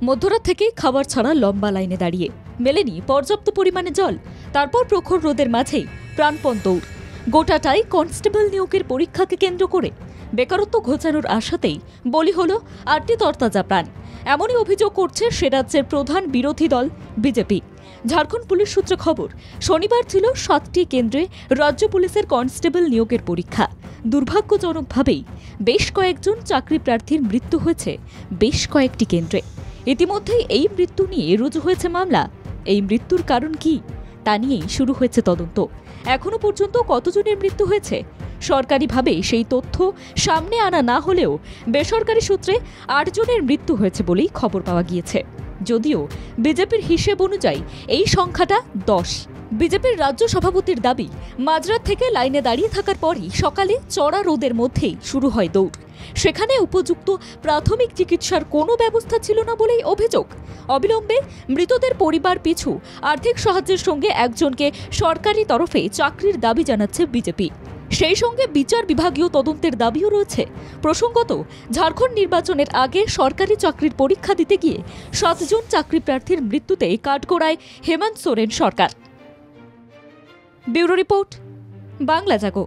মধ্যরাত থেকেই খাবার ছাড়া লম্বা লাইনে দাঁড়িয়ে মেলেনি পর্যাপ্ত পরিমাণে জল। তারপর প্রখর রোদের মাঝেই প্রাণপণ দৌড়। গোটাটাই কনস্টেবল নিয়োগের পরীক্ষাকে কেন্দ্র করে। বেকারত্ব ঘোচানোর আশাতেই বলি হল ৮টি তরতাজা প্রাণ। এমনই অভিযোগ করছে সে রাজ্যের প্রধান বিরোধী দল বিজেপি। ঝাড়খণ্ড পুলিশ সূত্রে খবর, শনিবার ছিল ৭টি কেন্দ্রে রাজ্য পুলিশের কনস্টেবল নিয়োগের পরীক্ষা। দুর্ভাগ্যজনকভাবেই বেশ কয়েকজন চাকরি প্রার্থীর মৃত্যু হয়েছে বেশ কয়েকটি কেন্দ্রে। ইতিমধ্যেই এই মৃত্যু নিয়ে রুজু হয়েছে মামলা। এই মৃত্যুর কারণ কি তা নিয়েই শুরু হয়েছে তদন্ত। এখনো পর্যন্ত কতজনের মৃত্যু হয়েছে সরকারিভাবে সেই তথ্য সামনে আনা না হলেও বেসরকারি সূত্রে ৮ জনের মৃত্যু হয়েছে বলেই খবর পাওয়া গিয়েছে। যদিও বিজেপির হিসেব অনুযায়ী এই সংখ্যাটা ১০। বিজেপির রাজ্য সভাপতির দাবি, মাঝরাত থেকে লাইনে দাঁড়িয়ে থাকার পরই সকালে চড়া রোদের মধ্যেই শুরু হয় দৌড়। সেখানে উপযুক্ত প্রাথমিক চিকিৎসার কোনো ব্যবস্থা ছিল না বলেই অভিযোগ। অবিলম্বে মৃতদের পরিবার পিছু আর্থিক সাহায্যের সঙ্গে একজনকে সরকারি তরফে চাকরির দাবি জানাচ্ছে বিজেপি। সেই সঙ্গে বিচার বিভাগীয় তদন্তের দাবিও রয়েছে। প্রসঙ্গত, ঝাড়খণ্ড নির্বাচনের আগে সরকারি চাকরির পরীক্ষা দিতে গিয়ে ৭ জন চাকরি প্রার্থীর মৃত্যুতে কাঠগড়ায় হেমন্ত সোরেন সরকার। ব্যুরো রিপোর্ট, বাংলা জাগো।